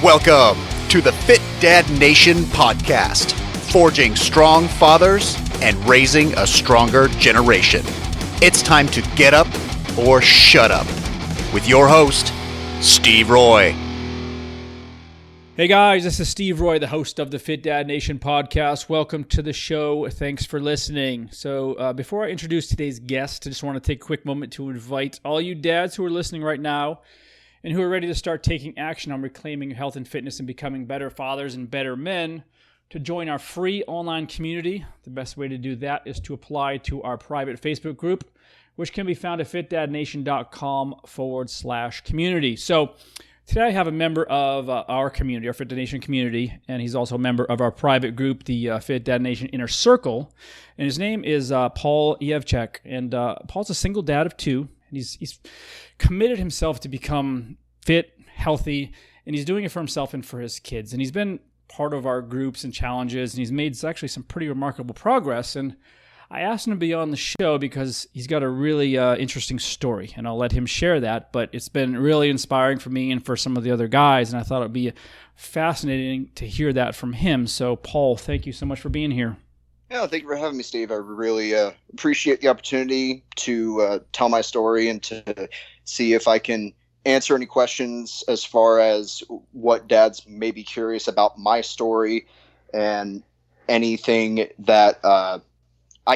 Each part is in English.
Welcome to the Fit Dad Nation podcast, forging strong fathers and raising a stronger generation. It's time to get up or shut up with your host, Steve Roy. Hey guys, this is Steve Roy, the host of the Fit Dad Nation podcast. Welcome to the show. Thanks for listening. So before I introduce today's guest, I just want to take a quick moment to invite all you dads who are listening right now and who are ready to start taking action on reclaiming health and fitness and becoming better fathers and better men to join our free online community. The best way to do that is to apply to our private Facebook group, which can be found at fitdadnation.com/community. So today I have a member of our community, our Fit Dad Nation community, and he's also a member of our private group, the Fit Dad Nation Inner Circle. And his name is Paul Yevcek. And Paul's a single dad of two. And he's committed himself to become fit, healthy, and he's doing it for himself and for his kids. And he's been part of our groups and challenges, and he's made actually some pretty remarkable progress. And I asked him to be on the show because he's got a really interesting story, and I'll let him share that. But it's been really inspiring for me and for some of the other guys, and I thought it would be fascinating to hear that from him. So, Paul, thank you so much for being here. Yeah, thank you for having me, Steve. I really appreciate the opportunity to tell my story and to see if I can answer any questions as far as what dads may be curious about my story, and anything that I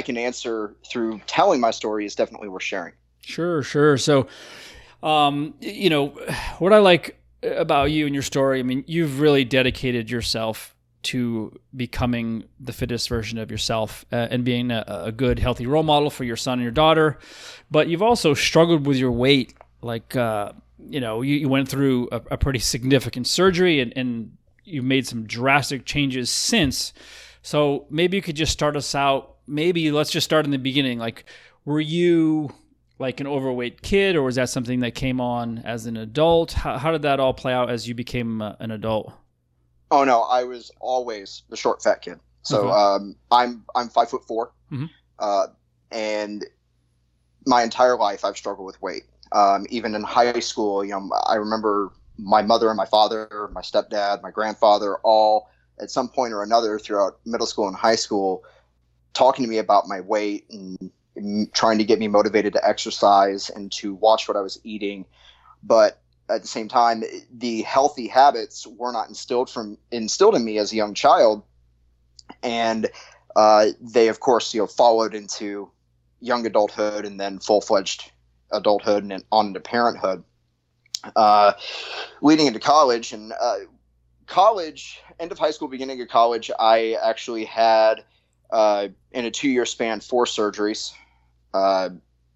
can answer through telling my story is definitely worth sharing. Sure. So, what I like about you and your story, I mean, you've really dedicated yourself to becoming the fittest version of yourself and being a good, healthy role model for your son and your daughter. But you've also struggled with your weight. Like, you went through a pretty significant surgery and you've made some drastic changes since. So maybe you could just start us out. Maybe let's just start in the beginning. Like, were you like an overweight kid, or was that something that came on as an adult? How did that all play out as you became an adult? Oh no, I was always the short, fat kid. So I'm 5'4", mm-hmm. And my entire life I've struggled with weight. Even in high school, I remember my mother and my father, my stepdad, my grandfather, all at some point or another throughout middle school and high school, talking to me about my weight and trying to get me motivated to exercise and to watch what I was eating. But at the same time, the healthy habits were not instilled in me as a young child. And they, of course, followed into young adulthood and then full-fledged adulthood and then on into parenthood, leading into college. And college, end of high school, beginning of college, I actually had, in a 2-year span, 4 surgeries,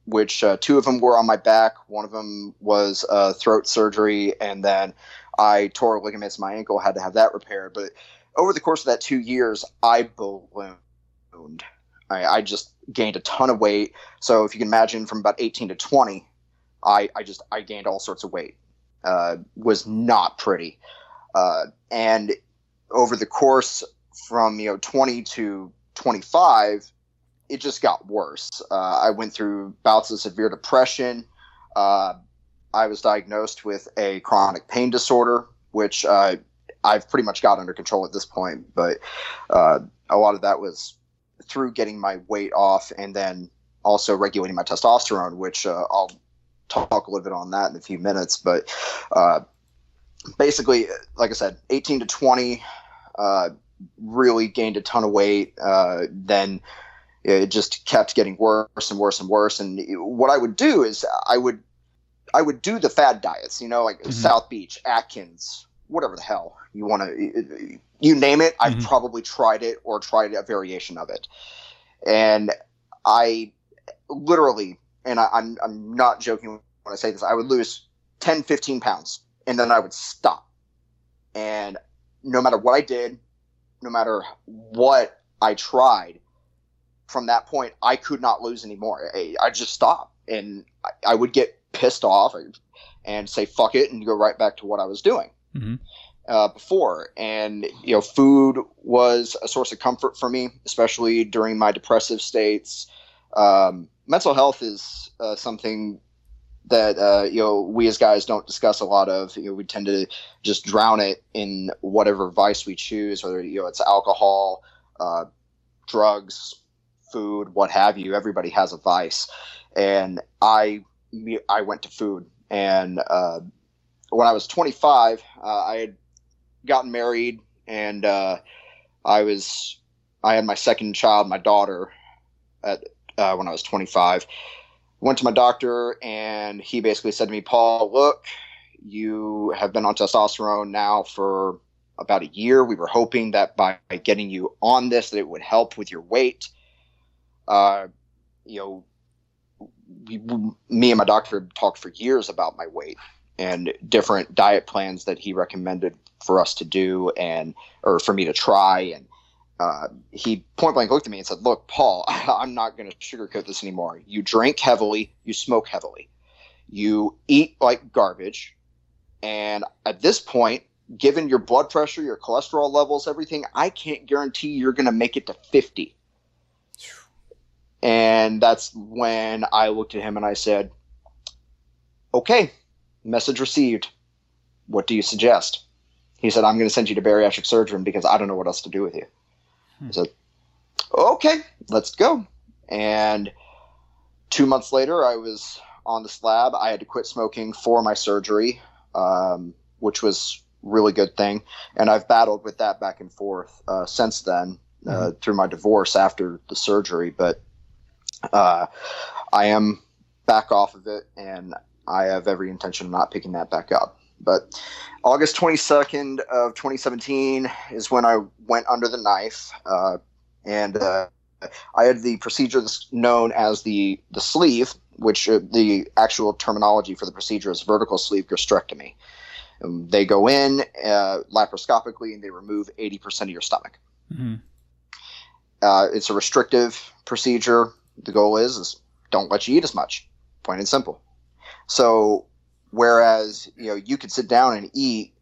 which 2 of them were on my back. One of them was throat surgery, and then I tore ligaments in my ankle, had to have that repaired. But over the course of that 2 years, I ballooned. I just gained a ton of weight. So if you can imagine, from about 18 to 20, I gained all sorts of weight. Was not pretty. And over the course from 20 to 25, it just got worse. I went through bouts of severe depression. I was diagnosed with a chronic pain disorder, which I've pretty much got under control at this point. But a lot of that was through getting my weight off and then also regulating my testosterone, which I'll talk a little bit on that in a few minutes. But basically, like I said, 18 to 20, really gained a ton of weight. Then it just kept getting worse and worse and worse. And what I would do is I would do the fad diets, like mm-hmm. South Beach, Atkins, whatever the hell you want to, you name it. Mm-hmm. I've probably tried it or tried a variation of it. And I literally, and I'm not joking when I say this, I would lose 10, 15 pounds and then I would stop. And no matter what I did, no matter what I tried, from that point, I could not lose anymore. I just stopped, and I would get pissed off and say, fuck it, and go right back to what I was doing mm-hmm. Before. And, food was a source of comfort for me, especially during my depressive states. Mental health is something that we as guys don't discuss a lot of. We tend to just drown it in whatever vice we choose, whether it's alcohol, drugs, food, what have you. Everybody has a vice, and I went to food. And when I was 25, I had gotten married, and I had my second child, my daughter, when I was 25. Went to my doctor, and he basically said to me, Paul, look, you have been on testosterone now for about a year. We were hoping that by getting you on this, that it would help with your weight. Me and my doctor talked for years about my weight and different diet plans that he recommended for us to do or for me to try. And he point blank looked at me and said, look, Paul, I'm not going to sugarcoat this anymore. You drink heavily, you smoke heavily, you eat like garbage. And at this point, given your blood pressure, your cholesterol levels, everything, I can't guarantee you're going to make it to 50. And that's when I looked at him and I said, okay, message received. What do you suggest? He said, I'm going to send you to bariatric surgery because I don't know what else to do with you. I said, okay, let's go. And 2 months later, I was on the slab. I had to quit smoking for my surgery, which was a really good thing. And I've battled with that back and forth since then through my divorce after the surgery. But I am back off of it, and I have every intention of not picking that back up. But August 22nd of 2017 is when I went under the knife, and I had the procedure that's known as the sleeve, which the actual terminology for the procedure is vertical sleeve gastrectomy. They go in laparoscopically, and they remove 80% of your stomach. Mm-hmm. It's a restrictive procedure. The goal is don't let you eat as much, plain and simple. So whereas, you could sit down and eat,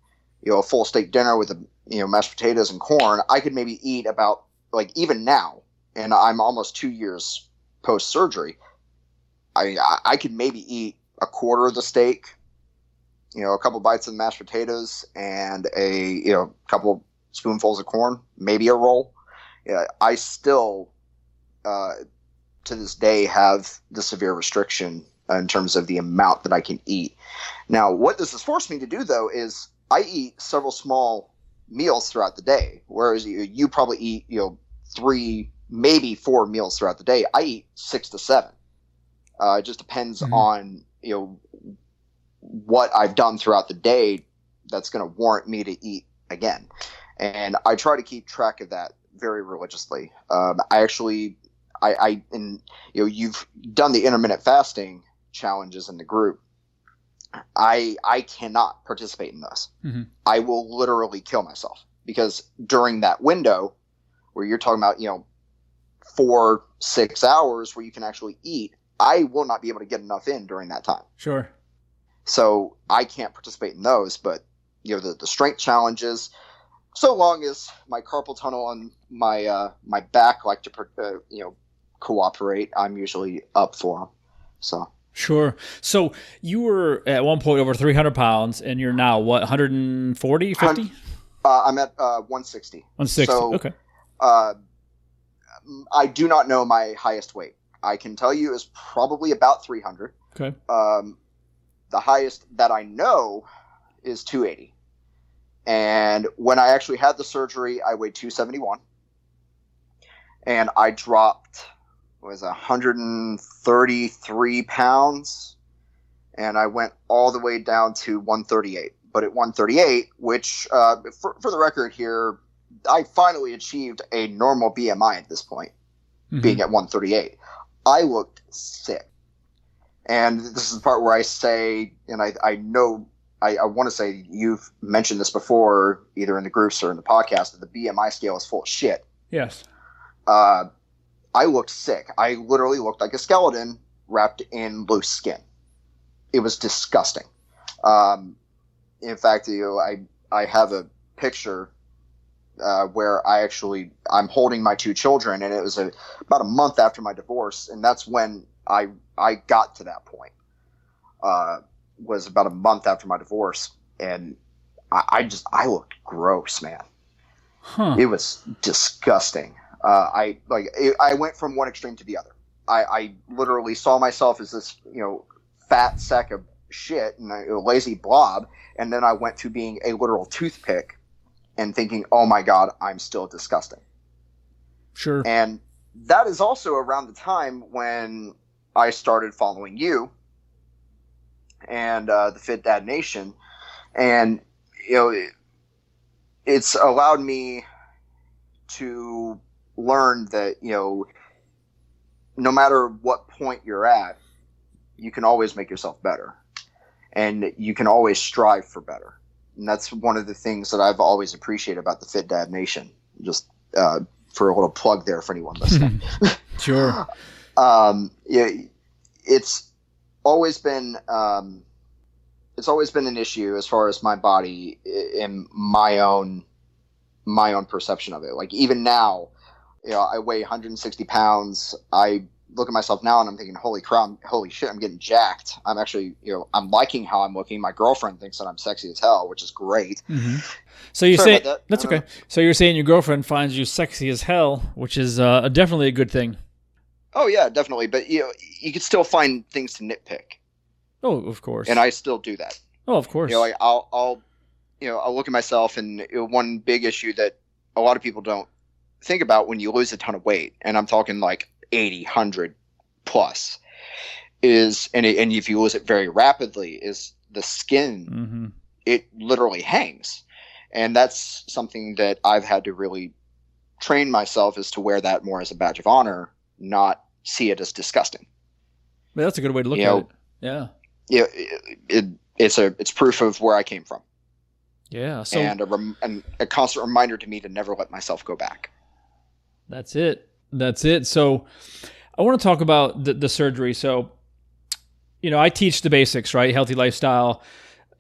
a full steak dinner with mashed potatoes and corn, I could maybe eat about, even now, and I'm almost 2 years post surgery, I could maybe eat a quarter of the steak, a couple bites of mashed potatoes, and a couple spoonfuls of corn, maybe a roll. I still to this day have the severe restriction in terms of the amount that I can eat. Now, what this has forced me to do, though, is I eat several small meals throughout the day, whereas you probably eat 3, maybe 4 meals throughout the day. I eat 6 to 7. It just depends on what I've done throughout the day that's going to warrant me to eat again, and I try to keep track of that very religiously. You've done the intermittent fasting challenges in the group. I cannot participate in those. Mm-hmm. I will literally kill myself because during that window where you're talking about, 4-6 hours where you can actually eat, I will not be able to get enough in during that time. Sure. So I can't participate in those, but the strength challenges, so long as my carpal tunnel and my back like to cooperate, I'm usually up for them. So sure. So you were at one point over 300 pounds, and you're now what, 140, 50? I'm at 160. 160. So, okay. I do not know my highest weight. I can tell you is probably about 300. Okay. The highest that I know is 280. And when I actually had the surgery, I weighed 271. And I dropped, 133 pounds. And I went all the way down to 138. But at 138, which, for the record here, I finally achieved a normal BMI at this point, being at 138. I looked sick. And this is the part where I say, and I know, I want to say you've mentioned this before, either in the groups or in the podcast, that the BMI scale is full of shit. Yes. I looked sick. I literally looked like a skeleton wrapped in loose skin. It was disgusting. In fact, I have a picture where I'm holding my 2 children, and it was about a month after my divorce, and that's when I got to that point. was about a month after my divorce, and I looked gross, man. Huh. It was disgusting. I went from one extreme to the other. I literally saw myself as this, fat sack of shit and a lazy blob, and then I went to being a literal toothpick and thinking, oh my God, I'm still disgusting. Sure. And that is also around the time when I started following you and the Fit Dad Nation, and it's allowed me to learn that no matter what point you're at, you can always make yourself better, and you can always strive for better. And that's one of the things that I've always appreciated about the Fit Dad Nation. Just for a little plug there for anyone listening. Sure. It's always been an issue as far as my body and my own perception of it. Like even now, I weigh 160 pounds. I look at myself now and I'm thinking, holy shit, I'm getting jacked. I'm actually, I'm liking how I'm looking. My girlfriend thinks that I'm sexy as hell, which is great. Mm-hmm. So you say that's okay. So you're saying your girlfriend finds you sexy as hell, which is definitely a good thing. Oh yeah, definitely. But you can still find things to nitpick. Oh, of course. And I still do that. Oh, of course. I'll look at myself, and one big issue that a lot of people don't think about when you lose a ton of weight, and I'm talking like 80, 100 plus, is, and if you lose it very rapidly, is the skin. Mm-hmm. It literally hangs. And that's something that I've had to really train myself, is to wear that more as a badge of honor, not see it as disgusting. But that's a good way to look at it. Yeah. Yeah. It's proof of where I came from. Yeah. So, and a constant reminder to me to never let myself go back. That's it. So I want to talk about the surgery. So, I teach the basics, right? Healthy lifestyle,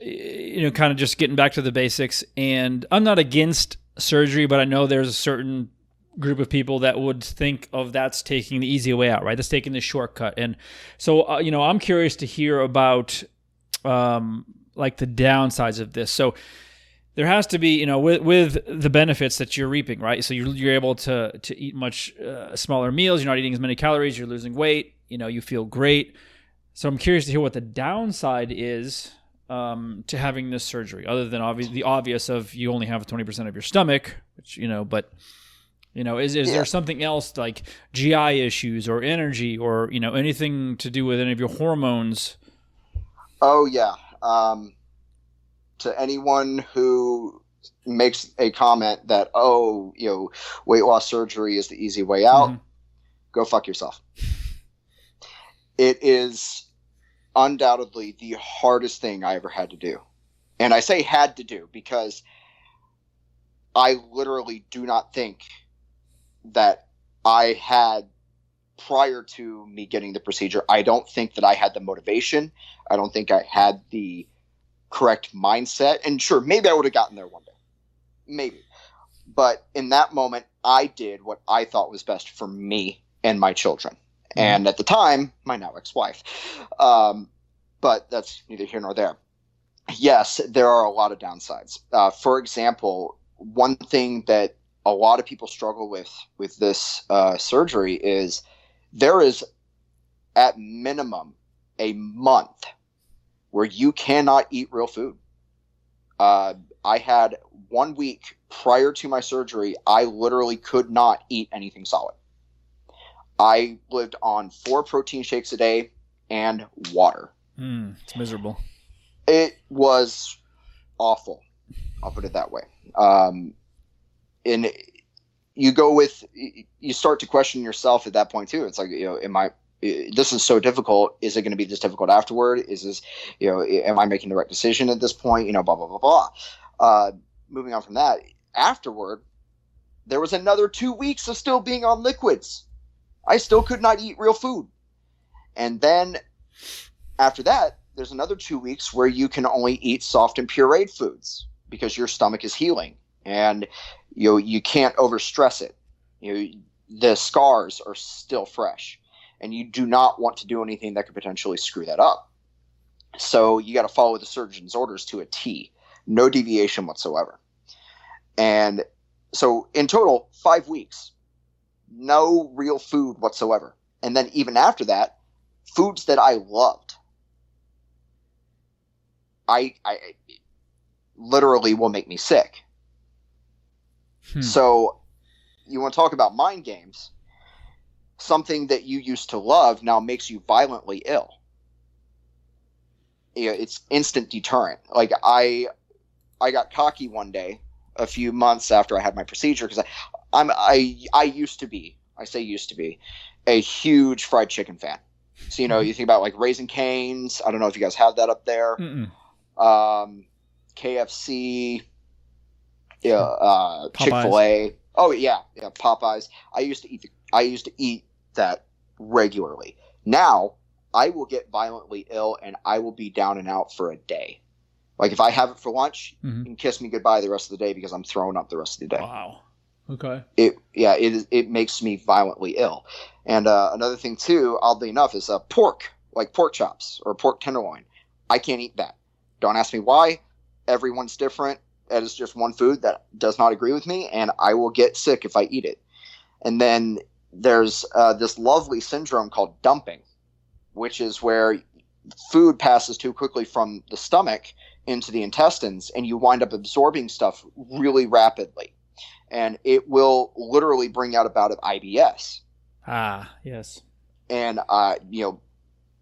kind of just getting back to the basics. And I'm not against surgery, but I know there's a certain group of people that would think of that's taking the easy way out, right? That's taking the shortcut. And so, I'm curious to hear about like the downsides of this. So there has to be, with the benefits that you're reaping, right? So you're able to eat much smaller meals. You're not eating as many calories. You're losing weight. You feel great. So I'm curious to hear what the downside is to having this surgery, other than the obvious of you only have 20% of your stomach, which, but, is there something else like GI issues or energy or, anything to do with any of your hormones? Oh, yeah. To anyone who makes a comment that, weight loss surgery is the easy way out, mm-hmm. Go fuck yourself. It is undoubtedly the hardest thing I ever had to do. And I say had to do because I literally do not think that I had, prior to me getting the procedure, I don't think that I had the motivation. I don't think I had the correct mindset. And sure, maybe I would have gotten there one day. Maybe. But in that moment, I did what I thought was best for me and my children. Mm-hmm. And at the time, my now ex-wife. But that's neither here nor there. Yes, there are a lot of downsides. For example, one thing that a lot of people struggle with this surgery is there is at minimum a month where you cannot eat real food. I had 1 week prior to my surgery, I literally could not eat anything solid. I lived on 4 protein shakes a day and water. It's miserable. It was awful. I'll put it that way. And you start to question yourself at that point too. It's like, this is so difficult. Is it going to be this difficult afterward? Is this, am I making the right decision at this point? Blah, blah, blah, blah. Moving on from that, afterward, there was another 2 weeks of still being on liquids. I still could not eat real food. And then after that, there's another 2 weeks where you can only eat soft and pureed foods because your stomach is healing and you can't overstress it. The scars are still fresh and you do not want to do anything that could potentially screw that up. So you got to follow the surgeon's orders to a T, no deviation whatsoever. And so in total, 5 weeks, no real food whatsoever. And then even after that, foods that I loved, I literally will make me sick. So you want to talk about mind games? Something that you used to love now makes you violently ill. It's instant deterrent. Like I got cocky one day, a few months after I had my procedure, because I used to be, I say used to be, a huge fried chicken fan. So you think about like Raising Cane's. I don't know if you guys have that up there. KFC, Chick-fil-A. Oh yeah, Popeyes. I used to eat that regularly. Now I will get violently ill and I will be down and out for a day. Like if I have it for lunch, you can kiss me goodbye the rest of the day because I'm throwing up the rest of the day. Wow. Okay. It makes me violently ill. And another thing too, oddly enough, is pork, like pork chops or pork tenderloin. I can't eat that. Don't ask me why. Everyone's different. That is just one food that does not agree with me, and I will get sick if I eat it. And then there's this lovely syndrome called dumping, which is where food passes too quickly from the stomach into the intestines, and you wind up absorbing stuff really rapidly. And it will literally bring out a bout of IBS. Ah, yes. And,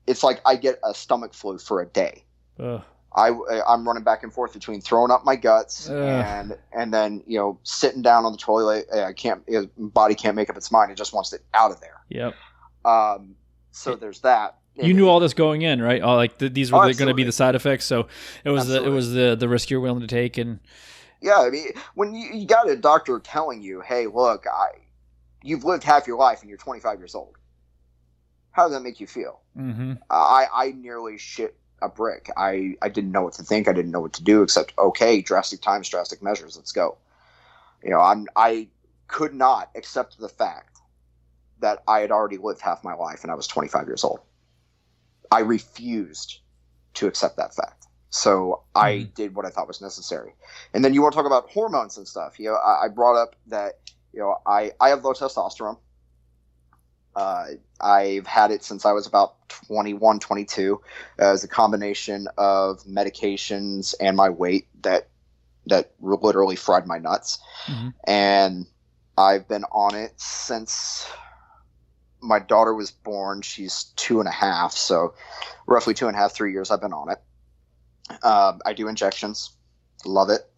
it's like I get a stomach flu for a day. Ugh. I'm running back and forth between throwing up my guts and then sitting down on the toilet. Body can't make up its mind. It just wants it out of there. Yep. So there's that. You knew all this going in, right? These were going to be the side effects. So it was the risk you're willing to take. And yeah, I mean, when you got a doctor telling you, hey, look, you've lived half your life and you're 25 years old. How does that make you feel? Mm-hmm. I nearly shit a brick. I didn't know what to think. I didn't know what to do except, okay, drastic times, drastic measures. Let's go. I could not accept the fact that I had already lived half my life and I was 25 years old. I refused to accept that fact. So I did what I thought was necessary. And then you want to talk about hormones and stuff. I brought up that, I have low testosterone. I've had it since I was about 21, 22 as a combination of medications and my weight that literally fried my nuts. Mm-hmm. And I've been on it since my daughter was born. She's 2.5. So roughly 2.5, 3 years I've been on it. I do injections. Love it.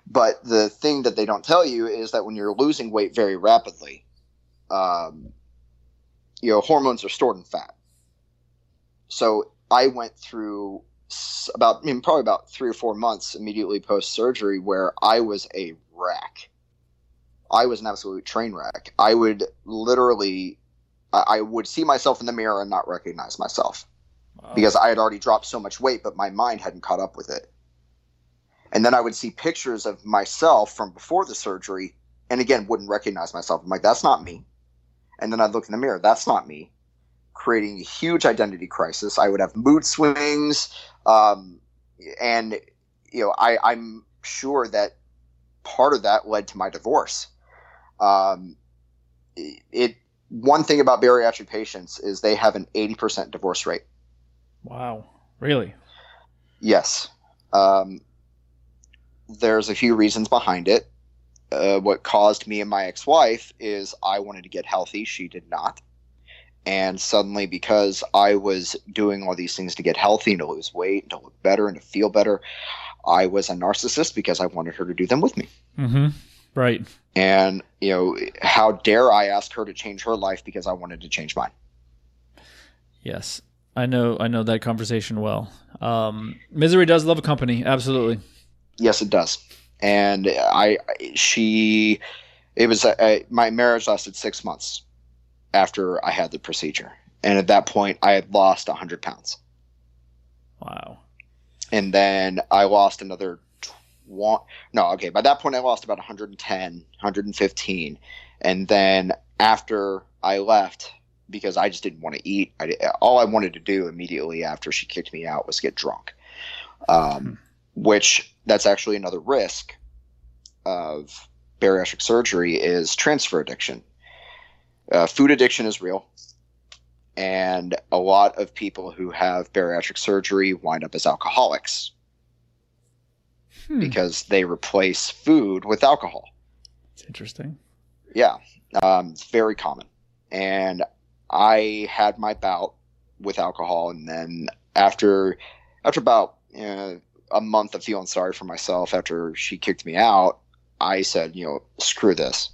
But the thing that they don't tell you is that when you're losing weight very rapidly, hormones are stored in fat. So I went through probably about 3 or 4 months immediately post-surgery where I was a wreck. I was an absolute train wreck. I would literally, I would see myself in the mirror and not recognize myself. Wow. Because I had already dropped so much weight, but my mind hadn't caught up with it. And then I would see pictures of myself from before the surgery and again, wouldn't recognize myself. I'm like, that's not me. And then I'd look in the mirror. That's not me. Creating a huge identity crisis. I would have mood swings. And, I'm sure that part of that led to my divorce. One thing about bariatric patients is they have an 80% divorce rate. Wow. Really? Yes. There's a few reasons behind it. What caused me and my ex-wife is I wanted to get healthy. She did not. And suddenly, because I was doing all these things to get healthy and to lose weight and to look better and to feel better, I was a narcissist because I wanted her to do them with me. Mm-hmm. Right. And, how dare I ask her to change her life because I wanted to change mine? It I know that conversation well. Misery does love a company. Absolutely. Yes, it does. And my marriage lasted 6 months after I had the procedure. And at that point I had lost 100 pounds. Wow. And then I lost another by that point I lost about 110, 115. And then after I left because I just didn't want to eat. All I wanted to do immediately after she kicked me out was get drunk, which that's actually another risk of bariatric surgery is transfer addiction. Food addiction is real. And a lot of people who have bariatric surgery wind up as alcoholics because they replace food with alcohol. It's interesting. Yeah. It's very common. And I had my bout with alcohol. And then after about a month of feeling sorry for myself after she kicked me out, I said, screw this.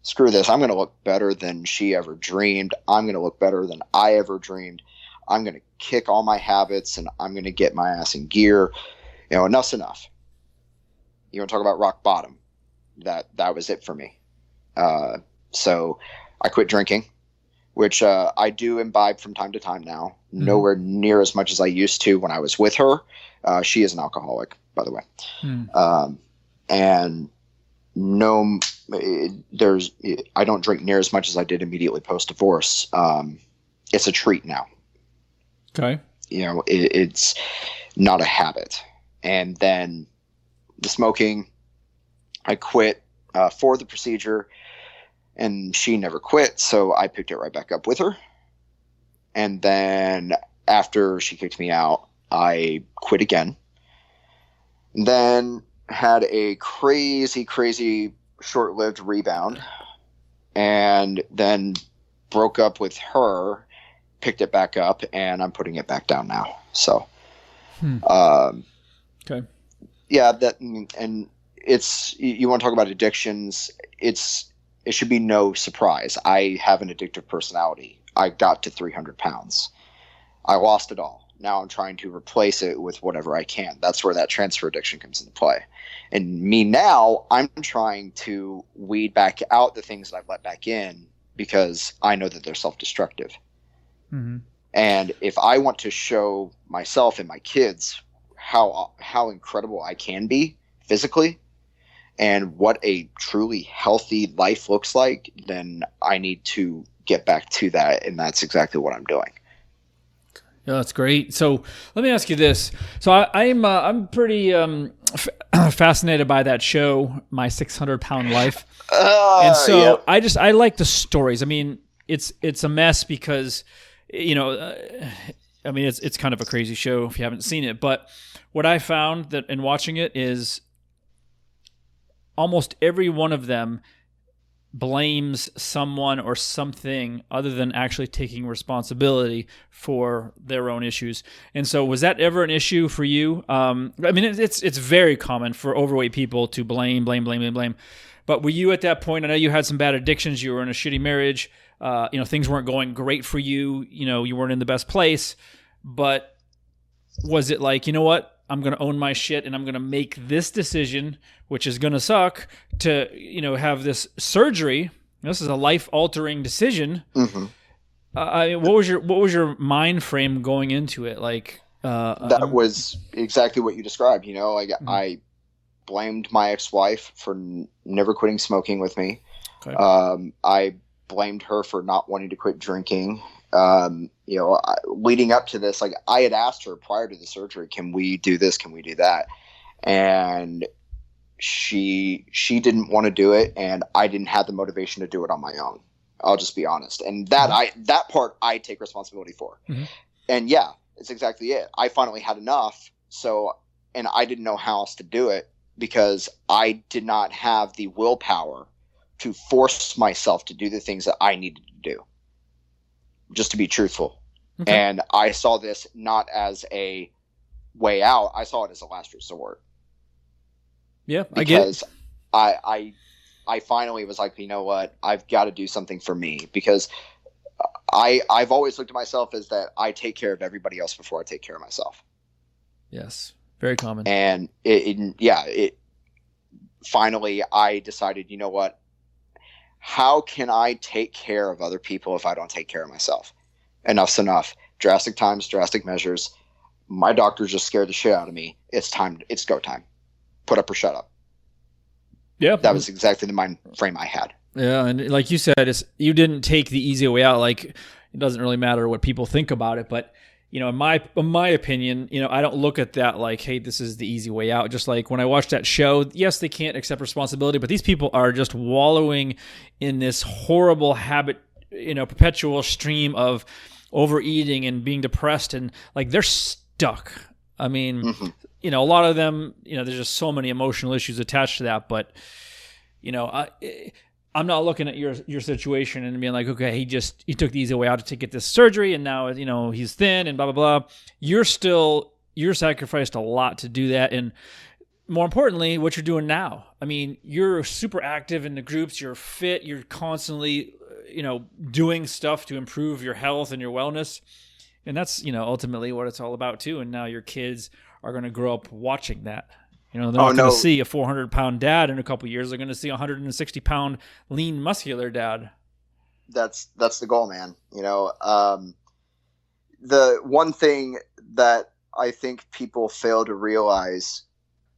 Screw this. I'm going to look better than she ever dreamed. I'm going to look better than I ever dreamed. I'm going to kick all my habits and I'm going to get my ass in gear. Enough's enough. You want to talk about rock bottom? That was it for me. So I quit drinking, which I do imbibe from time to time now. Mm-hmm. Nowhere near as much as I used to when I was with her. She is an alcoholic, by the way. And no, I don't drink near as much as I did immediately post-divorce. It's a treat now. Okay. It's not a habit. And then the smoking, I quit for the procedure, and she never quit, so I picked it right back up with her. And then after she kicked me out, I quit again. And then had a crazy short-lived rebound, and then broke up with her, picked it back up, and I'm putting it back down now. So, okay. Yeah, and it's, you want to talk about addictions, it should be no surprise. I have an addictive personality. I got to 300 pounds. I lost it all. Now I'm trying to replace it with whatever I can. That's where that transfer addiction comes into play. And me now, I'm trying to weed back out the things that I've let back in because I know that they're self-destructive. Mm-hmm. And if I want to show myself and my kids how incredible I can be physically and what a truly healthy life looks like, then I need to get back to that. And that's exactly what I'm doing. Yeah, that's great. So let me ask you this. So I'm pretty fascinated by that show, My 600-Pound Life. And so yep. I like the stories. I mean, it's a mess because, it's kind of a crazy show if you haven't seen it. But what I found that in watching it is almost every one of them blames someone or something other than actually taking responsibility for their own issues. And so was that ever an issue for you? It's very common for overweight people to blame. But were you at that point? I know you had some bad addictions. You were in a shitty marriage. Things weren't going great for you. You weren't in the best place. But was it like, you know what? I'm going to own my shit and I'm going to make this decision, which is going to suck, to, have this surgery. This is a life-altering decision. Mm-hmm. What was your mind frame going into it? Like, that was exactly what you described. Mm-hmm. I blamed my ex-wife for never quitting smoking with me. Okay. I blamed her for not wanting to quit drinking. Leading up to this, like I had asked her prior to the surgery, can we do this? Can we do that? And she didn't want to do it. And I didn't have the motivation to do it on my own. I'll just be honest. And that part I take responsibility for. Mm-hmm. And yeah, it's exactly it. I finally had enough. And I didn't know how else to do it because I did not have the willpower to force myself to do the things that I needed to do. Just to be truthful. Okay. And I saw this not as a way out. I saw it as a last resort. Yeah, I get it. Because I finally was like, you know what? I've got to do something for me because I've always looked at myself as that I take care of everybody else before I take care of myself. Yes, very common. And finally I decided, you know what? How can I take care of other people if I don't take care of myself? Enough's enough. Drastic times, drastic measures. My doctor just scared the shit out of me. It's time. It's go time. Put up or shut up. Yeah. That was exactly the mind frame I had. Yeah, and like you said, you didn't take the easy way out. Like, it doesn't really matter what people think about it, but in my opinion, I don't look at that like, hey, this is the easy way out. Just like when I watched that show, yes, they can't accept responsibility, but these people are just wallowing in this horrible habit, perpetual stream of overeating and being depressed, and like they're stuck. I mean, a lot of them, there's just so many emotional issues attached to that, but I'm not looking at your situation and being like, okay, he took the easy way out to get this surgery, and now he's thin and blah blah blah. You're sacrificed a lot to do that, and more importantly, what you're doing now. I mean, you're super active in the groups. You're fit. You're constantly doing stuff to improve your health and your wellness, and that's ultimately what it's all about too. And now your kids are going to grow up watching that. They're not going to see a 400-pound dad in a couple of years. They're going to see a 160-pound lean, muscular dad. That's the goal, man. The one thing that I think people fail to realize,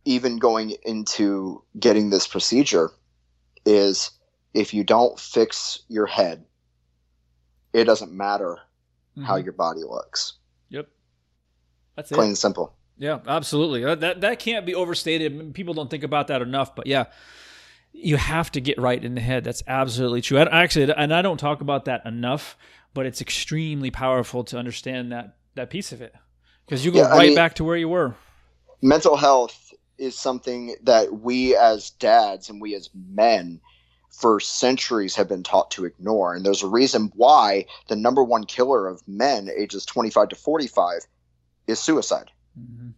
even going into getting this procedure, is if you don't fix your head, it doesn't matter how your body looks. Yep. That's plain and simple. Yeah, absolutely. That can't be overstated. People don't think about that enough, but yeah, you have to get right in the head. That's absolutely true. I don't talk about that enough, but it's extremely powerful to understand that piece of it, because you go back to where you were. Mental health is something that we as dads and we as men for centuries have been taught to ignore. And there's a reason why the number one killer of men ages 25 to 45 is suicide. Mm-hmm.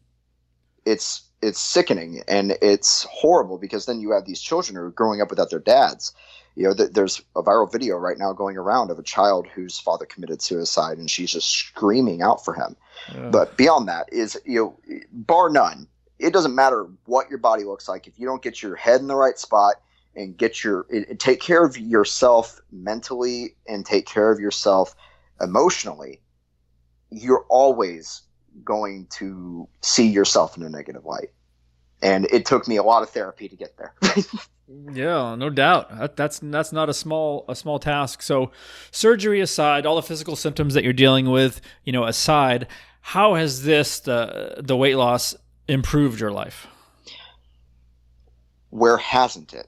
It's sickening and it's horrible, because then you have these children who are growing up without their dads. There's a viral video right now going around of a child whose father committed suicide, and she's just screaming out for him. But beyond that is, bar none, it doesn't matter what your body looks like. If you don't get your head in the right spot and take care of yourself mentally and take care of yourself emotionally, you're always going to see yourself in a negative light. And it took me a lot of therapy to get there. Yeah, no doubt. That's not a small task. So, surgery aside, all the physical symptoms that you're dealing with, aside, how has the weight loss improved your life? Where hasn't it?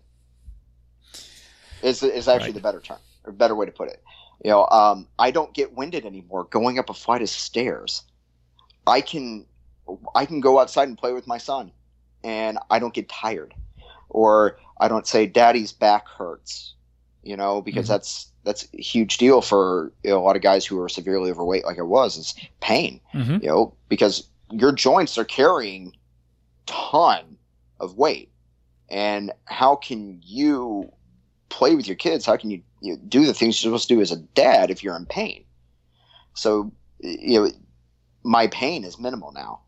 Is actually right. The better term, or better way to put it. I don't get winded anymore going up a flight of stairs. I can go outside and play with my son, and I don't get tired, or I don't say "Daddy's back hurts," because that's a huge deal for a lot of guys who are severely overweight, like I was, is pain. Because your joints are carrying ton of weight, and how can you play with your kids? How can you do the things you're supposed to do as a dad if you're in pain? So my pain is minimal now.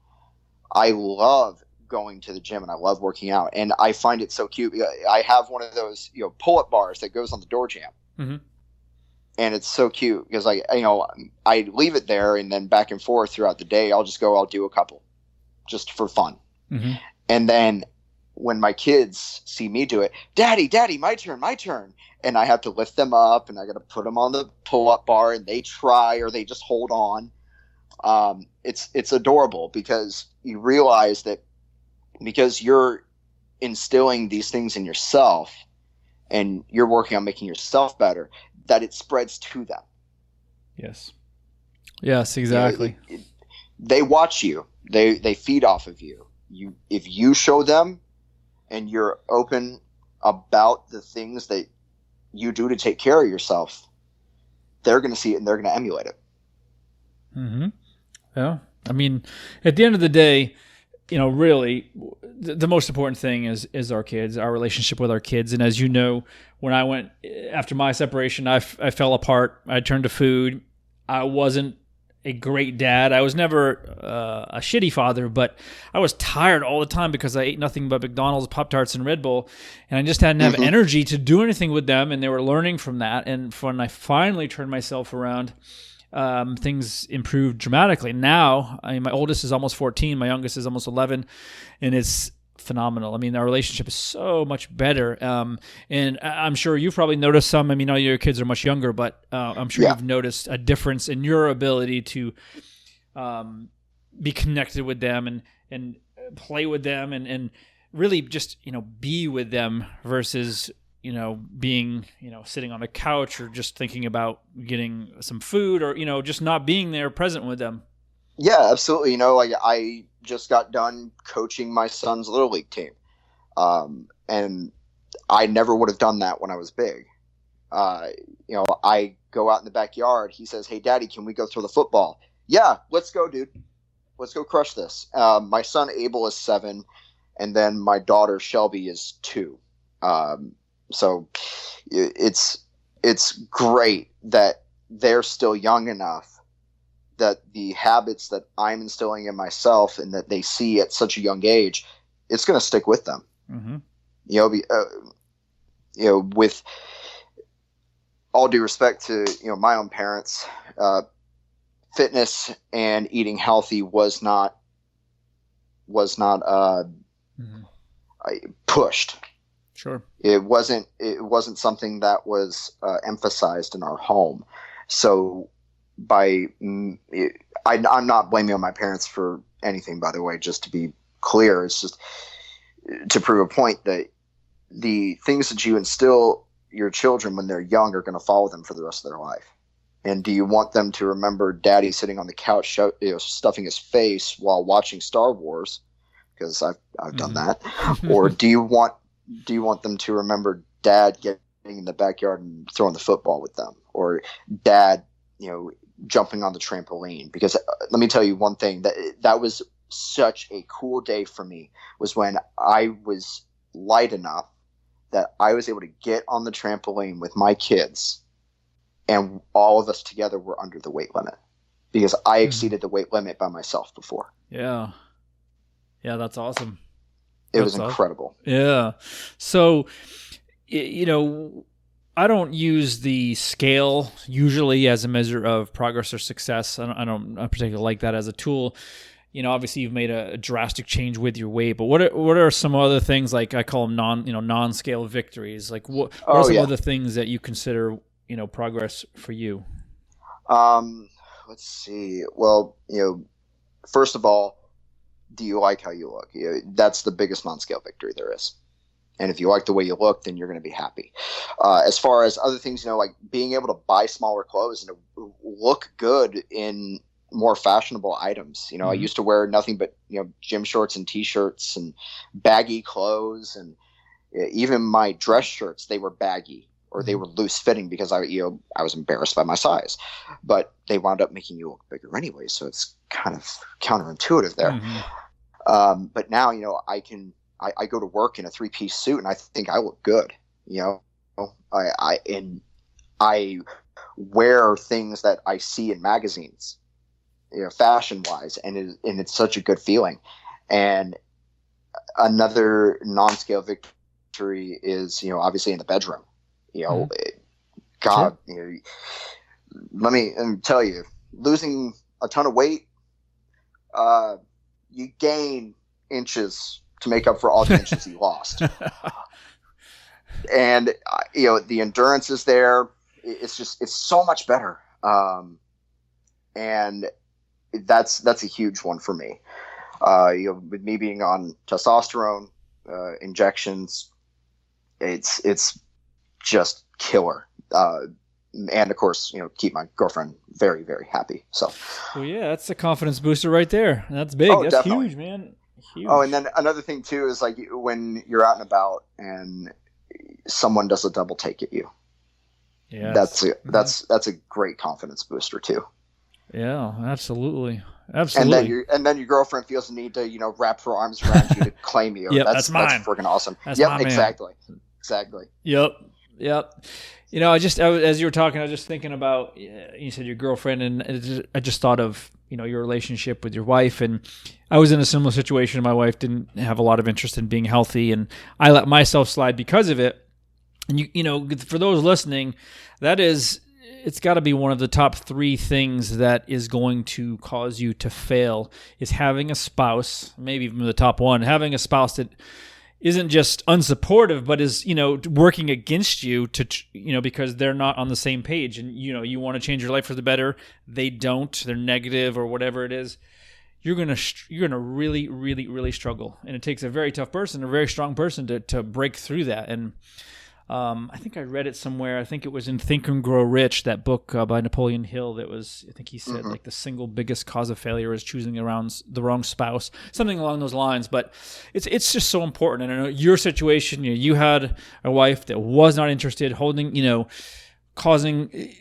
I love going to the gym and I love working out, and I find it so cute. I have one of those pull-up bars that goes on the door jamb, and it's so cute because I leave it there, and then back and forth throughout the day I'll do a couple just for fun. And then when my kids see me do it, daddy, my turn, and I have to lift them up and I got to put them on the pull-up bar, and they try or they just hold on. It's adorable, because you realize that because you're instilling these things in yourself and you're working on making yourself better, that it spreads to them. Yes, exactly. They watch you. They feed off of you. If you show them and you're open about the things that you do to take care of yourself, they're going to see it and they're going to emulate it. Yeah. I mean, at the end of the day, really the most important thing is our kids, our relationship with our kids. And as you know, when I went after my separation, I fell apart. I turned to food. I wasn't a great dad. I was never a shitty father, but I was tired all the time because I ate nothing but McDonald's, Pop-Tarts, and Red Bull. And I just didn't have energy to do anything with them. And they were learning from that. And when I finally turned myself around, things improved dramatically. Now, my oldest is almost 14, my youngest is almost 11, and phenomenal. I mean, our relationship is so much better. And I'm sure you've probably noticed some. I mean, I know your kids are much younger, but I'm sure you've noticed a difference in your ability to be connected with them and play with them and really just, be with them versus, being, sitting on the couch or just thinking about getting some food or, just not being there present with them. Yeah, absolutely. I just got done coaching my son's Little League team. And I never would have done that when I was big. I go out in the backyard. He says, "Hey, Daddy, can we go throw the football?" Yeah, let's go, dude. Let's go crush this. My son Abel is 7, and then my daughter Shelby is 2. So it's great that they're still young enough that the habits that I'm instilling in myself and that they see at such a young age, it's going to stick with them. Mm-hmm. With all due respect to, my own parents, fitness and eating healthy was not pushed. Sure. It wasn't something that was emphasized in our home. So I'm not blaming on my parents for anything, by the way, just to be clear. It's just to prove a point that the things that you instill your children when they're young are going to follow them for the rest of their life. And do you want them to remember Daddy sitting on the couch, stuffing his face while watching Star Wars? Because I've done that. Or do you want them to remember Dad getting in the backyard and throwing the football with them, or Dad, jumping on the trampoline? Because let me tell you one thing, that was such a cool day for me, was when I was light enough that I was able to get on the trampoline with my kids, and all of us together were under the weight limit, because I exceeded the weight limit by myself before. Yeah. Yeah, that's awesome. It was incredible. Awesome. Yeah. So, I don't use the scale usually as a measure of progress or success. I don't particularly like that as a tool. Obviously you've made a drastic change with your weight, but what are some other things, like I call them non-scale victories? Like what are some other things that you consider, progress for you? Let's see. Well, first of all, do you like how you look? That's the biggest non-scale victory there is. And if you like the way you look, then you're going to be happy. As far as other things, like being able to buy smaller clothes and to look good in more fashionable items. I used to wear nothing but, gym shorts and t-shirts and baggy clothes. And even my dress shirts, they were baggy or they were loose fitting because I was embarrassed by my size, but they wound up making you look bigger anyway. So it's kind of counterintuitive there. Mm-hmm. But now, I go to work in a 3-piece suit and I think I look good. I wear things that I see in magazines, fashion wise, and it's such a good feeling. And another non-scale victory is, obviously in the bedroom, God, sure. Let me tell you, losing a ton of weight, you gain inches to make up for all the inches you lost. And, the endurance is there. It's so much better. And that's a huge one for me. With me being on testosterone injections, it's just killer. And of course, keep my girlfriend very, very happy. So, well, yeah, that's a confidence booster right there. That's big. That's definitely huge, man. Huge. Oh, and then another thing too is like when you're out and about and someone does a double take at you. Yeah, that's a great confidence booster too. Yeah, absolutely. Absolutely. And then your girlfriend feels the need to, wrap her arms around you to claim you. Yep, that's mine. That's freaking awesome. That's yep, exactly. Yep. As you were talking, I was just thinking about, you said your girlfriend, and I just thought of, your relationship with your wife. And I was in a similar situation. My wife didn't have a lot of interest in being healthy, and I let myself slide because of it. And for those listening, that is, it's got to be one of the top 3 things that is going to cause you to fail is having a spouse, maybe even the top 1, having a spouse that isn't just unsupportive, but is, working against you to, because they're not on the same page, and, you want to change your life for the better. They don't, they're negative or whatever it is. You're going to really, really, really struggle. And it takes a very tough person, a very strong person to break through that. And I think I read it somewhere. I think it was in Think and Grow Rich, that book by Napoleon Hill. That was, I think he said, like the single biggest cause of failure is choosing the wrong spouse, something along those lines. But it's just so important. And I know your situation, you had a wife that was not interested, causing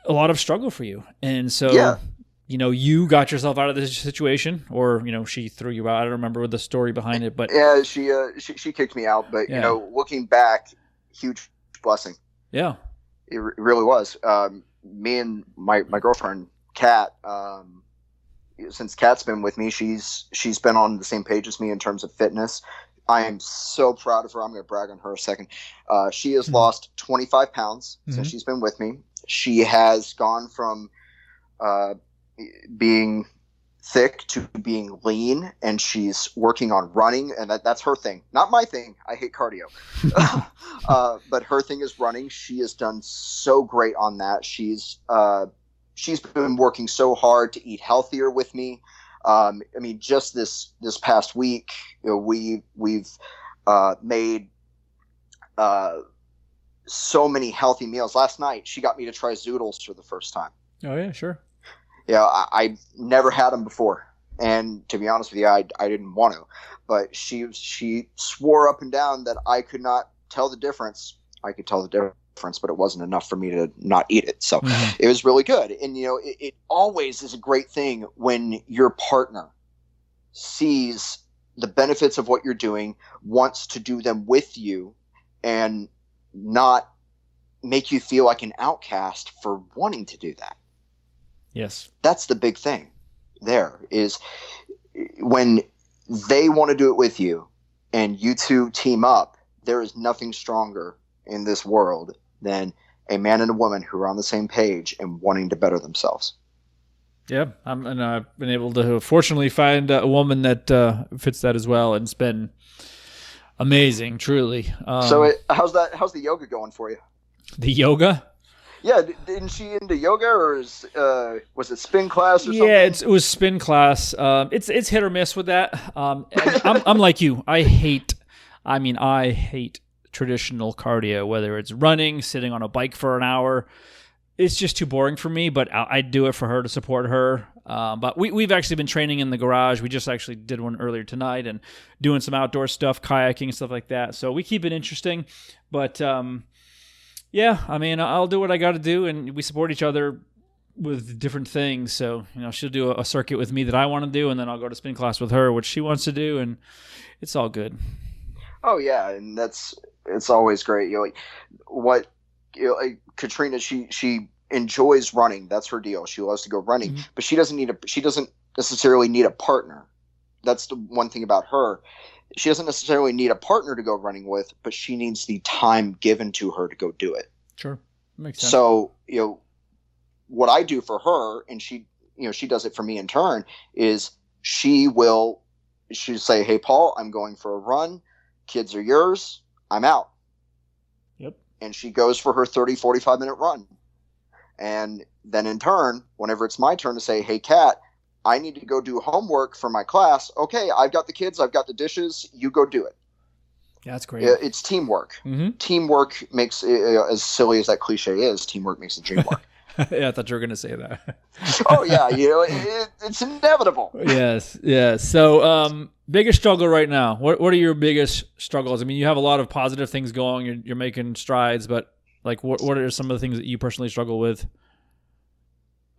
a lot of struggle for you. And so, Yeah. You got yourself out of this situation, or, she threw you out. I don't remember the story behind it, but Yeah, she kicked me out. But, looking back, huge blessing. Yeah. It really was. Me and my girlfriend, Kat, since Kat's been with me, she's been on the same page as me in terms of fitness. I am so proud of her. I'm going to brag on her a second. She has lost 25 pounds since she's been with me. She has gone from being thick to being lean, and she's working on running, and that's her thing, not my thing. I hate cardio. But her thing is running. She has done so great on that. She's been working so hard to eat healthier with me. Just this past week, we've made so many healthy meals. Last night she got me to try zoodles for the first time. Oh yeah, sure. Yeah, I never had them before, and to be honest with you, I didn't want to. But she swore up and down that I could not tell the difference. I could tell the difference, but it wasn't enough for me to not eat it. So it was really good. And it always is a great thing when your partner sees the benefits of what you're doing, wants to do them with you, and not make you feel like an outcast for wanting to do that. Yes. That's the big thing there, is when they want to do it with you and you two team up, there is nothing stronger in this world than a man and a woman who are on the same page and wanting to better themselves. Yeah. I've been able to fortunately find a woman that fits that as well. And it's been amazing, truly. So how's the yoga going for you? The yoga? Yeah, isn't she into yoga, or was it spin class or something? Yeah, it was spin class. It's hit or miss with that. I'm like you. I hate traditional cardio, whether it's running, sitting on a bike for an hour. It's just too boring for me, but I do it for her, to support her. But we've actually been training in the garage. We just actually did one earlier tonight and doing some outdoor stuff, kayaking and stuff like that. So we keep it interesting, but yeah, I'll do what I got to do, and we support each other with different things. So, she'll do a circuit with me that I want to do, and then I'll go to spin class with her, which she wants to do, and it's all good. Oh yeah, and it's always great. Katrina, she enjoys running. That's her deal. She loves to go running, but she doesn't necessarily need a partner. That's the one thing about her. She doesn't necessarily need a partner to go running with, but she needs the time given to her to go do it. Sure. Makes sense. So, what I do for her, and she does it for me in turn, is she'll say, "Hey, Paul, I'm going for a run. Kids are yours. I'm out." Yep. And she goes for her 30, 45-minute run. And then in turn, whenever it's my turn to say, "Hey, Kat, I need to go do homework for my class." Okay, I've got the kids, I've got the dishes, you go do it. Yeah, that's great. It's teamwork. Teamwork makes, as silly as that cliche is, teamwork makes the dream work. Yeah, I thought you were going to say that. Oh, yeah, it's inevitable. Yes. So, biggest struggle right now. What are your biggest struggles? You have a lot of positive things going. You're making strides, but what are some of the things that you personally struggle with?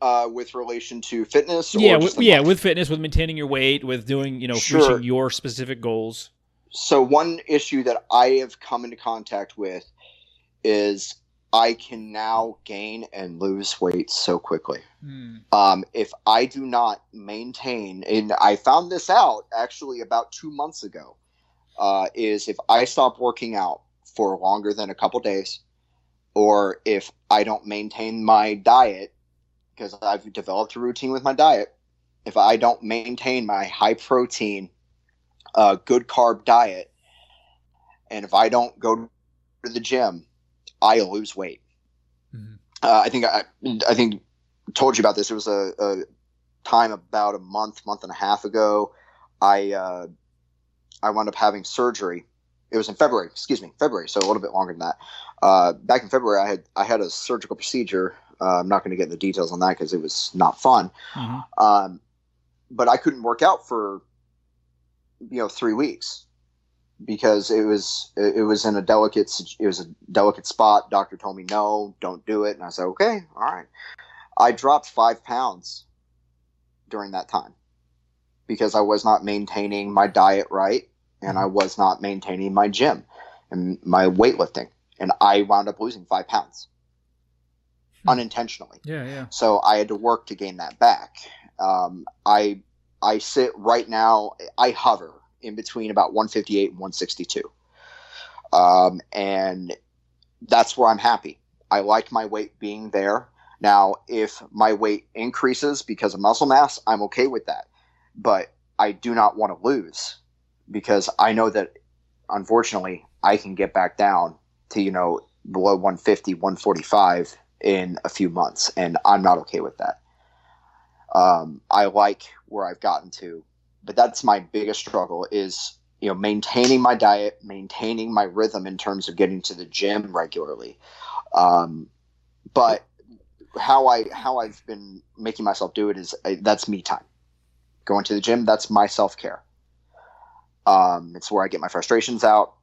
With relation to fitness? With fitness, with maintaining your weight, with doing, reaching your specific goals. So one issue that I have come into contact with is I can now gain and lose weight so quickly. If I do not maintain, and I found this out actually about 2 months ago, is if I stop working out for longer than a couple days, or if I don't maintain my diet, because I've developed a routine with my diet, if I don't maintain my high protein, good carb diet, and if I don't go to the gym, I lose weight. Mm-hmm. I think I told you about this. It was a time about a month and a half ago. I wound up having surgery. It was in February, so a little bit longer than that. Back in February, I had a surgical procedure. I'm not going to get into the details on that because it was not fun. Mm-hmm. But I couldn't work out for 3 weeks because it was in a delicate spot. Doctor told me no, don't do it, and I said okay, all right. I dropped 5 pounds during that time because I was not maintaining my diet right, and I was not maintaining my gym and my weightlifting, and I wound up losing 5 pounds unintentionally. Yeah. So I had to work to gain that back. I sit right now, I hover in between about 158 and 162. And that's where I'm happy. I like my weight being there. Now, if my weight increases because of muscle mass, I'm okay with that. But I do not want to lose because I know that, unfortunately, I can get back down to, below 150, 145 in a few months, and I'm not okay with that. I like where I've gotten to, but that's my biggest struggle is, maintaining my diet, maintaining my rhythm in terms of getting to the gym regularly. But how I've been making myself do it is that's me time. Going to the gym, that's my self-care. It's where I get my frustrations out.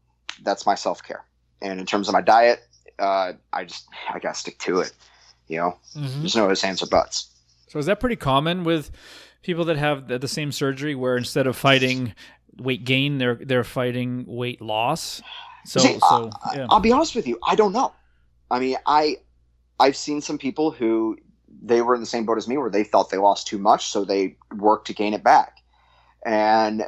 That's my self-care. And in terms of my diet, I got to stick to it. Mm-hmm. There's no ifs, ands, or buts. So is that pretty common with people that have the same surgery where instead of fighting weight gain, they're fighting weight loss? Yeah. I'll be honest with you. I don't know. I mean, I've seen some people who they were in the same boat as me where they felt they lost too much, so they worked to gain it back. And,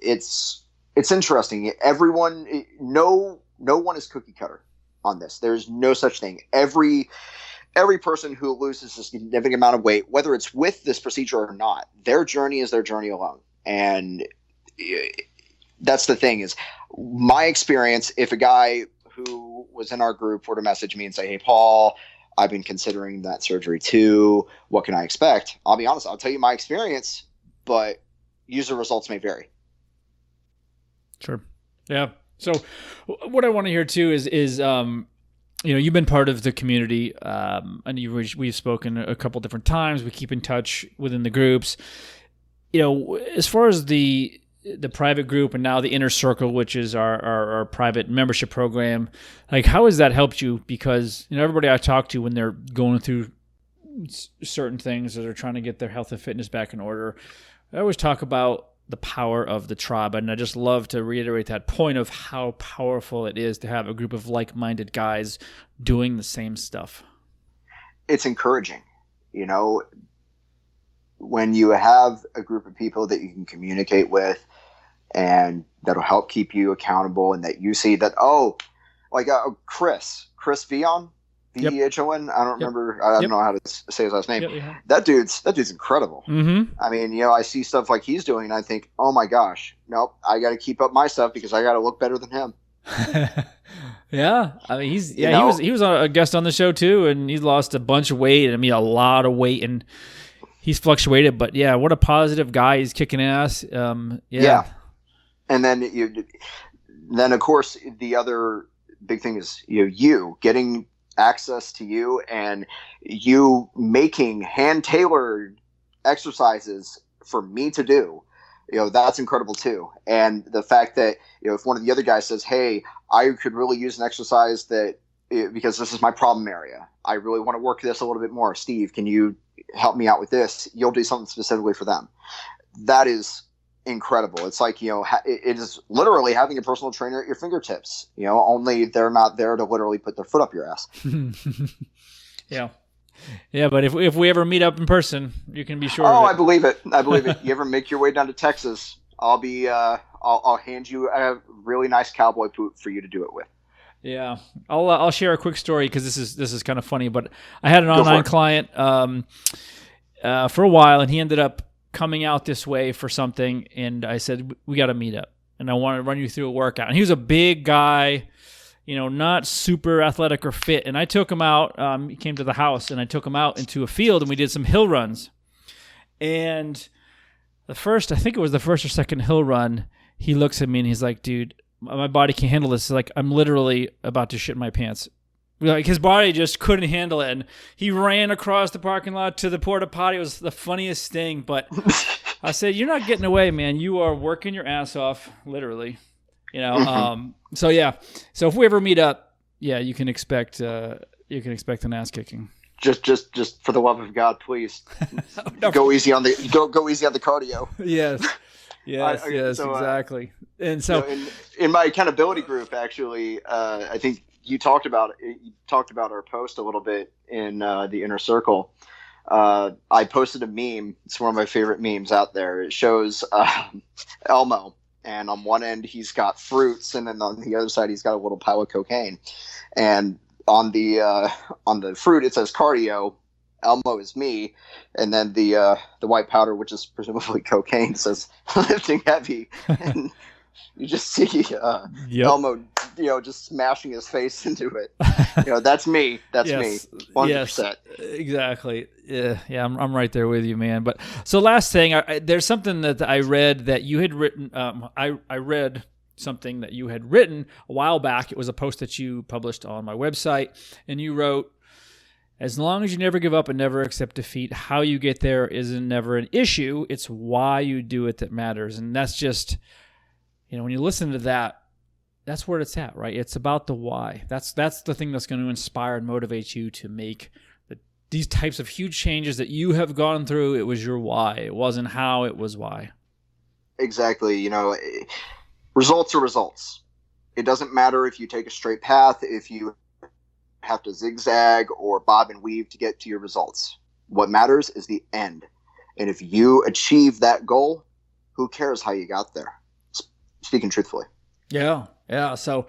it's interesting. Everyone, no one is cookie cutter on this. There's no such thing. Every person who loses a significant amount of weight, whether it's with this procedure or not, their journey is their journey alone. And that's the thing is my experience. If a guy who was in our group were to message me and say, "Hey, Paul, I've been considering that surgery too. What can I expect?" I'll be honest. I'll tell you my experience, but user results may vary. Sure. Yeah. So what I want to hear too is you've been part of the community, and we've spoken a couple different times. We keep in touch within the groups. As far as the private group and now the inner circle, which is our private membership program, like how has that helped you? Because everybody I talk to when they're going through certain things or they're trying to get their health and fitness back in order, I always talk about the power of the tribe, and I just love to reiterate that point of how powerful it is to have a group of like-minded guys doing the same stuff. It's encouraging, when you have a group of people that you can communicate with and that'll help keep you accountable, and that you see that, Chris Vion, Vehon. I don't remember. I don't know how to say his last name. Yep. That dude's incredible. Mm-hmm. I mean, I see stuff like he's doing, and I think, oh my gosh, nope, I got to keep up my stuff because I got to look better than him. Yeah, I mean, he was a guest on the show too, and he's lost a bunch of weight. I mean, a lot of weight, and he's fluctuated. But yeah, what a positive guy! He's kicking ass. Yeah. And then of course the other big thing is you getting access to you and you making hand-tailored exercises for me to do, that's incredible too. And the fact that, if one of the other guys says, "Hey, I could really use an exercise that, because this is my problem area, I really want to work this a little bit more. Steve, can you help me out with this?" You'll do something specifically for them. That is incredible. It's like, it is literally having a personal trainer at your fingertips, only they're not there to literally put their foot up your ass. Yeah. But if we ever meet up in person, you can be sure. Oh, I believe it. You ever make your way down to Texas, I'll hand you a really nice cowboy boot for you to do it with. Yeah, I'll share a quick story because this is kind of funny. But I had an online client for a while, and he ended up coming out this way for something, and I said we got to meet up, and I want to run you through a workout. And he was a big guy, not super athletic or fit. And I took him out. He came to the house, and I took him out into a field, and we did some hill runs. And I think it was the first or second hill run, he looks at me and he's like, dude, my body can't handle this. It's like, I'm literally about to shit my pants. Like, his body just couldn't handle it. And he ran across the parking lot to the porta potty. It was the funniest thing. But I said, you're not getting away, man. You are working your ass off, literally. So yeah. So if we ever meet up, yeah, you can expect an ass kicking. Just for the love of God, please go easy on the cardio. Yes. Yes, exactly. And so, in my accountability group, actually, I think you talked about our post a little bit in the inner circle. I posted a meme. It's one of my favorite memes out there. It shows Elmo, and on one end he's got fruits, and then on the other side he's got a little pile of cocaine. And on the fruit it says cardio. Elmo is me, and then the white powder, which is presumably cocaine, says lifting heavy. And you just see Elmo, just smashing his face into it. That's me. That's yes. me. 100%. Yes, exactly. Yeah, I'm right there with you, man. But so last thing, there's something that I read that you had written. I read something that you had written a while back. It was a post that you published on my website, and you wrote, as long as you never give up and never accept defeat, how you get there isn't never an issue. It's why you do it that matters. And that's just, when you listen to that, that's where it's at, right? It's about the why. That's the thing that's going to inspire and motivate you to make these types of huge changes that you have gone through. It was your why. It wasn't how, it was why. Exactly. Results are results. It doesn't matter if you take a straight path, if you have to zigzag or bob and weave to get to your results. What matters is the end. And if you achieve that goal, who cares how you got there? Speaking truthfully. Yeah. So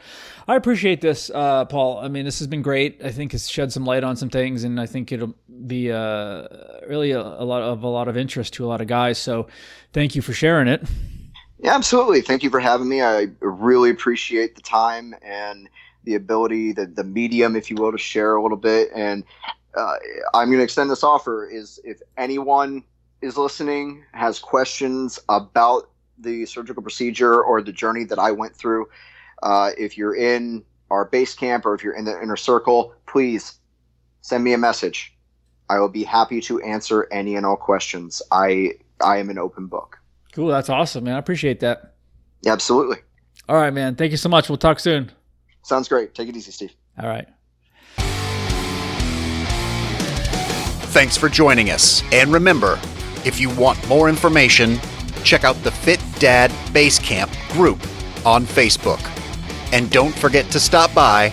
I appreciate this, Paul. I mean, this has been great. I think it's shed some light on some things, and I think it'll be really a lot of interest to a lot of guys. So thank you for sharing it. Yeah, absolutely. Thank you for having me. I really appreciate the time and the ability, the medium, if you will, to share a little bit. And I'm going to extend this offer is if anyone is listening, has questions about the surgical procedure or the journey that I went through, if you're in our base camp or if you're in the inner circle, please send me a message. I will be happy to answer any and all questions. I am an open book. Cool. That's awesome, man. I appreciate that. Yeah, absolutely. All right, man. Thank you so much. We'll talk soon. Sounds great. Take it easy, Steve. All right. Thanks for joining us. And remember, if you want more information, check out the Fit Dad Base Camp group on Facebook. And don't forget to stop by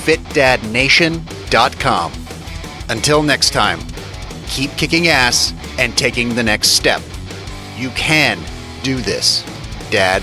fitdadnation.com. Until next time, keep kicking ass and taking the next step. You can do this, Dad.